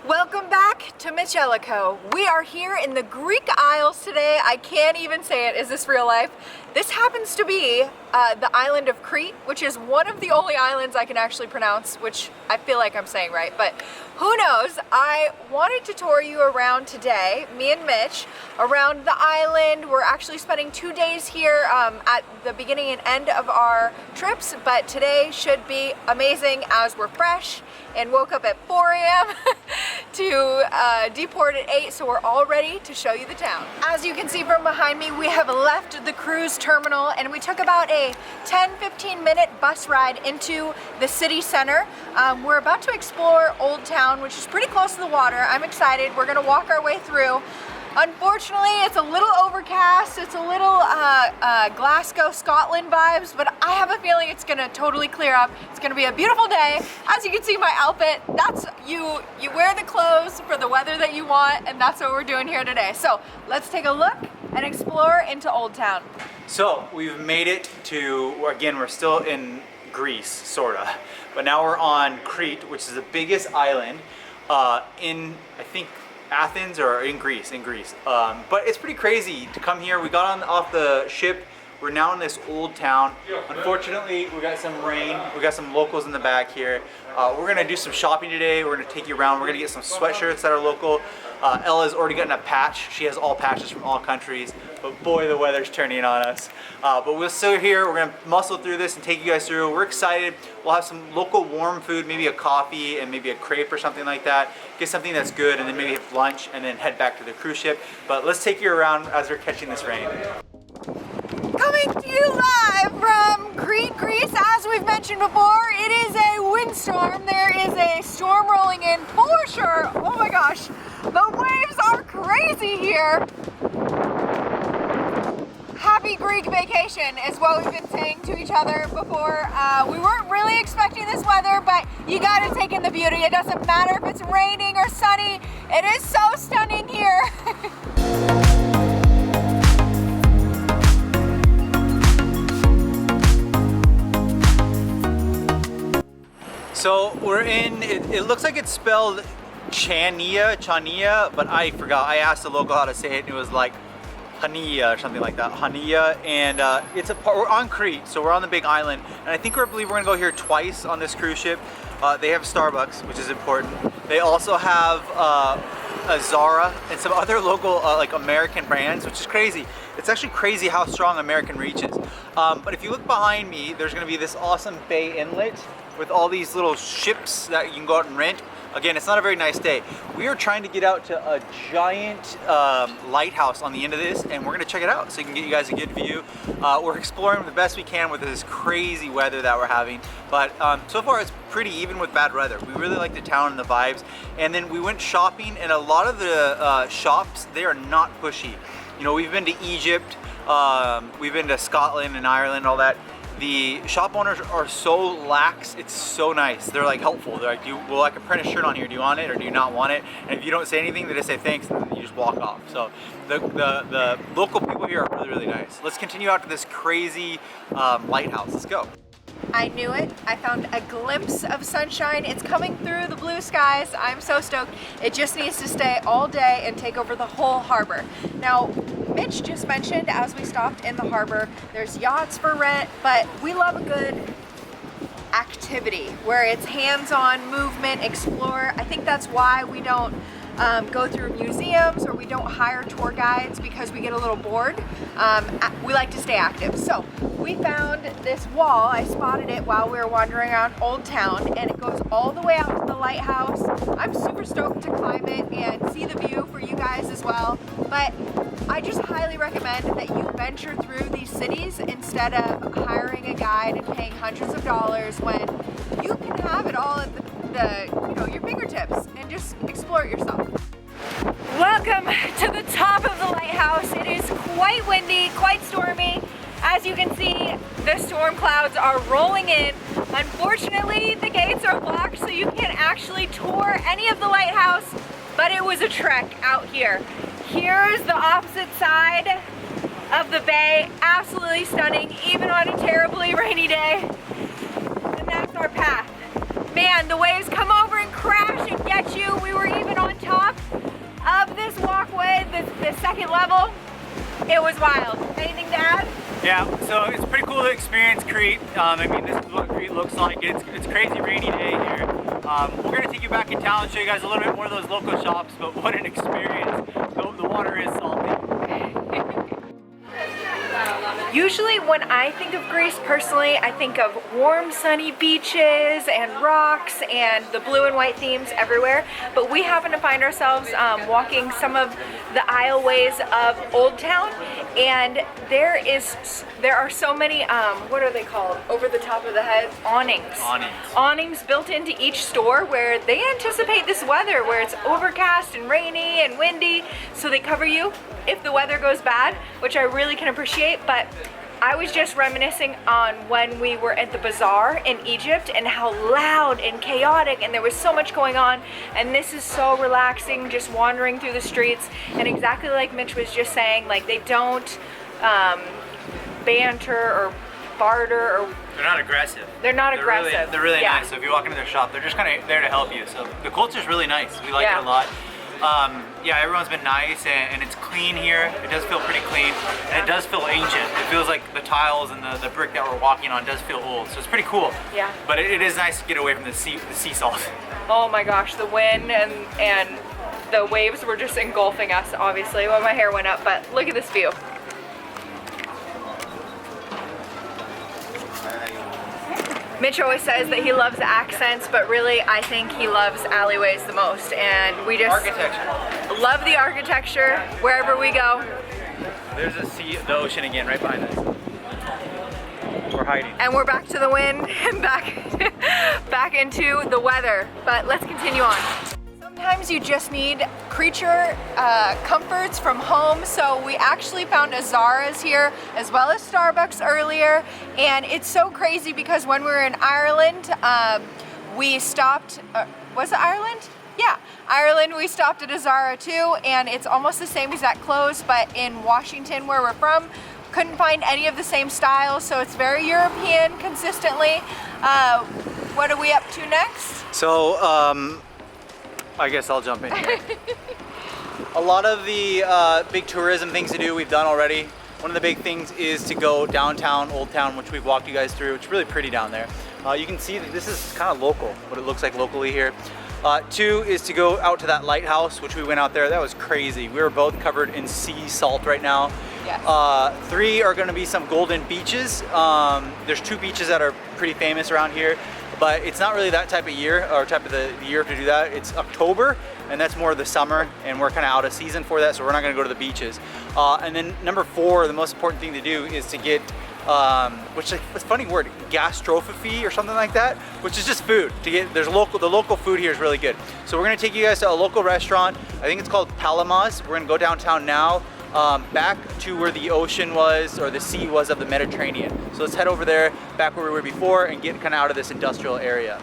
Welcome back to MitchEllaCo. We are here in the Greek Isles today. I can't even say it. Is this real life? This happens to be the island of Crete, which is one of the only islands I can actually pronounce, which I feel like I'm saying right, but who knows? I wanted to tour you around today, me and Mitch, around the island. We're actually spending 2 days here at the beginning and end of our trips, but today should be amazing as we're fresh and woke up at 4 a.m. to deport at 8, so we're all ready to show you the town. As you can see from behind me, we have left the cruise terminal and we took about a 10-15 minute bus ride into the city center. We're about to explore Old Town, which is pretty close to the water. I'm excited. We're gonna walk our way through. Unfortunately, it's a little overcast. It's a little Glasgow, Scotland vibes, but I have a feeling it's gonna totally clear up. It's gonna be a beautiful day. As you can see, my outfit, that's you wear the clothes for the weather that you want, and that's what we're doing here today. So let's take a look and explore into Old Town. So we've made it to, again, we're still in Greece, sorta, but now we're on Crete, which is the biggest island in, I think, Athens or in Greece, but it's pretty crazy to come here. We got off the ship. We're now in this old town. Unfortunately, we got some rain. We got some locals in the back here. We're gonna do some shopping today. We're gonna take you around. We're gonna get some sweatshirts that are local. Ella's already gotten a patch. She has all patches from all countries, but boy, the weather's turning on us. But we're still here. We're gonna muscle through this and take you guys through. We're excited. We'll have some local warm food, maybe a coffee and maybe a crepe or something like that. Get something that's good and then maybe have lunch and then head back to the cruise ship. But let's take you around as we're catching this rain. Coming to you live from Crete, Greece. As we've mentioned before, it is a windstorm. There is a storm rolling in for sure. Oh my gosh, the waves are crazy here. Happy Greek vacation is what we've been saying to each other before. We weren't really expecting this weather, but you gotta take in the beauty. It doesn't matter if it's raining or sunny. It is so stunning here. So we're in, it looks like it's spelled Chania, but I forgot. I asked the local how to say it and it was like Hania or something like that, Hania, and we're on Crete, so we're on the big island, and I believe we're gonna go here twice on this cruise ship. They have Starbucks, which is important. They also have a Zara and some other local like American brands, which is crazy. It's actually crazy how strong American reach is. But if you look behind me, there's gonna be this awesome bay inlet with all these little ships that you can go out and rent. Again, it's not a very nice day. We are trying to get out to a giant lighthouse on the end of this, and we're gonna check it out so we can get you guys a good view. We're exploring the best we can with this crazy weather that we're having, but so far it's pretty even with bad weather. We really like the town and the vibes. And then we went shopping, and a lot of the shops, they are not pushy. You know, we've been to Egypt, we've been to Scotland and Ireland, all that. The shop owners are so lax, it's so nice. They're like helpful. They're like, well, I can print a shirt on here. Do you want it or do you not want it? And if you don't say anything, they just say thanks and then you just walk off. So the local people here are really, really nice. Let's continue out to this crazy lighthouse. Let's go. I knew it. I found a glimpse of sunshine. It's coming through the blue skies. I'm so stoked. It just needs to stay all day and take over the whole harbor. Now, Mitch just mentioned as we stopped in the harbor, there's yachts for rent, but we love a good activity where it's hands-on movement, explore. I think that's why we don't go through museums or we don't hire tour guides, because we get a little bored. We like to stay active. So we found this wall. I spotted it while we were wandering around Old Town, and it goes all the way out to the lighthouse. I'm super stoked to climb it and see the view for you guys as well. But I just highly recommend that you venture through these cities instead of hiring a guide and paying hundreds of dollars when you can have it all at your fingertips and just explore it yourself. Welcome to the top of the lighthouse. It is quite windy, quite stormy. As you can see, the storm clouds are rolling in. Unfortunately, the gates are locked, so you can't actually tour any of the lighthouse, but it was a trek out here. Here's the opposite side of the bay. Absolutely stunning, even on a terribly rainy day. And that's our path. Man, the waves come over and crash and get you. We were even second level. It was wild. Anything to add? Yeah, so it's pretty cool to experience Crete. I mean, this is what Crete looks like. It's crazy rainy day here. We're gonna take you back in town and show you guys a little bit more of those local shops, but what an experience. The water is salty. Usually when I think of Greece personally, I think of warm sunny beaches and rocks and the blue and white themes everywhere, but we happen to find ourselves walking some of the aisleways of Old Town, and there are so many, what are they called, over the top of the head? Awnings. Awnings built into each store where they anticipate this weather where it's overcast and rainy and windy, so they cover you if the weather goes bad, which I really can appreciate. But I was just reminiscing on when we were at the bazaar in Egypt and how loud and chaotic, and there was so much going on, and this is so relaxing, just wandering through the streets. And exactly like Mitch was just saying, like, they don't banter or barter, or they're not aggressive. They're aggressive. They're really nice. So if you walk into their shop, they're just kind of there to help you. So the culture's really nice. We like it a lot. Yeah, everyone's been nice, and it's clean here. It does feel pretty clean, and it does feel ancient. It feels like the tiles and the brick that we're walking on does feel old, so it's pretty cool. Yeah. But it is nice to get away from the sea salt. Oh my gosh, the wind and the waves were just engulfing us, obviously, when my hair went up, but look at this view. Mitch always says that he loves accents, but really I think he loves alleyways the most, and we just love the architecture wherever we go. There's the ocean again right behind us. We're hiding. And we're back to the wind and back into the weather, but let's continue on. Sometimes you just need creature comforts from home, so we actually found a Zara's here as well as Starbucks earlier, and it's so crazy because when we were in Ireland, we stopped, was it Ireland? Yeah, Ireland, we stopped at a Zara too, and it's almost the same exact clothes, but in Washington, where we're from, couldn't find any of the same styles, so it's very European consistently. What are we up to next? So, I guess I'll jump in here. A lot of the big tourism things to do we've done already. One of the big things is to go downtown, Old Town, which we've walked you guys through. It's really pretty down there. You can see that this is kind of local, what it looks like locally here. 2 is to go out to that lighthouse, which we went out there. That was crazy. We were both covered in sea salt right now. Yes. 3 are going to be some golden beaches. There's 2 beaches that are pretty famous around here, but it's not really that type of year or type of the year to do that. It's October, and that's more the summer, and we're kind of out of season for that, so we're not going to go to the beaches. And then number 4, the most important thing to do is to get which is a funny word, gastrophy or something like that, which is just food. To get the local food here is really good. So we're gonna take you guys to a local restaurant. I think it's called Palamas. We're gonna go downtown now, back to where the ocean was, or the sea was, of the Mediterranean. So let's head over there, back where we were before, and get kind of out of this industrial area.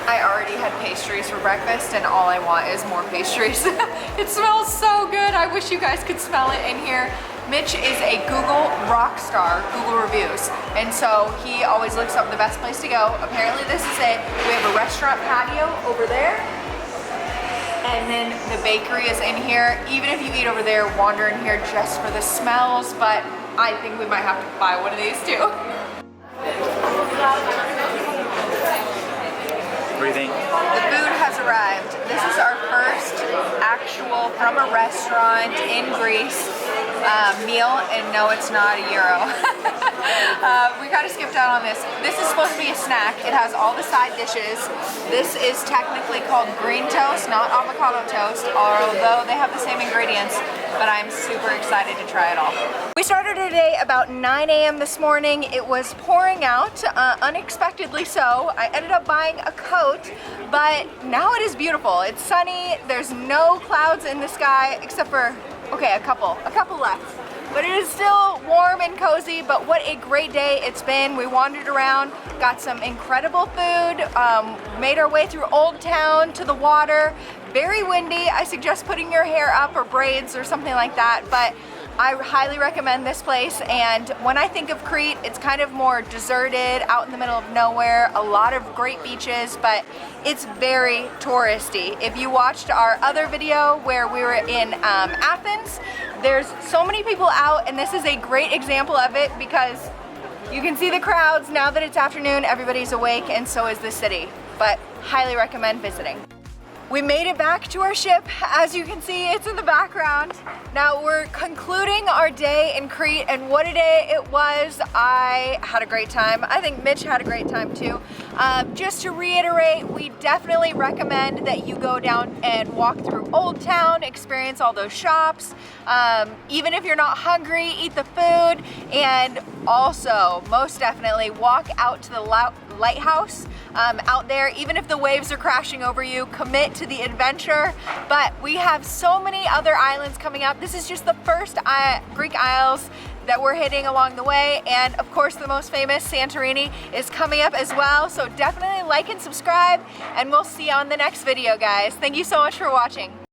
I already had pastries for breakfast, and all I want is more pastries. It smells so good. I wish you guys could smell it in here. Mitch is a Google rock star, Google reviews, and so he always looks up the best place to go. Apparently this is it. We have a restaurant patio over there, and then the bakery is in here. Even if you eat over there, wander in here just for the smells, but I think we might have to buy one of these too. What do you think? The food has arrived. This is our first actual from a restaurant in Greece meal, and no, it's not a euro. We kind of skipped out on this. This is supposed to be a snack. It has all the side dishes. This is technically called green toast, not avocado toast, although they have the same ingredients, but I'm super excited to try it all. We started today about 9 a.m. this morning. It was pouring out, unexpectedly so. I ended up buying a coat, but now it is beautiful. It's sunny, there's no clouds in the sky, except for, okay, a couple left. But it is still warm and cozy, but what a great day it's been. We wandered around, got some incredible food, made our way through Old Town to the water. Very windy. I suggest putting your hair up or braids or something like that, but I highly recommend this place, and when I think of Crete, it's kind of more deserted, out in the middle of nowhere, a lot of great beaches, but it's very touristy. If you watched our other video where we were in Athens, there's so many people out, and this is a great example of it because you can see the crowds. Now that it's afternoon, everybody's awake, and so is the city, but highly recommend visiting. We made it back to our ship. As you can see, it's in the background. Now we're concluding our day in Crete, and what a day it was. I had a great time. I think Mitch had a great time too. Just to reiterate, we definitely recommend that you go down and walk through Old Town, experience all those shops. Even if you're not hungry, eat the food, and also, most definitely, walk out to the Lighthouse out there. Even if the waves are crashing over you, commit to the adventure. But we have so many other islands coming up. This is just the first Greek Isles that we're hitting along the way, and of course the most famous, Santorini, is coming up as well. So definitely like and subscribe, and we'll see you on the next video, guys. Thank you so much for watching.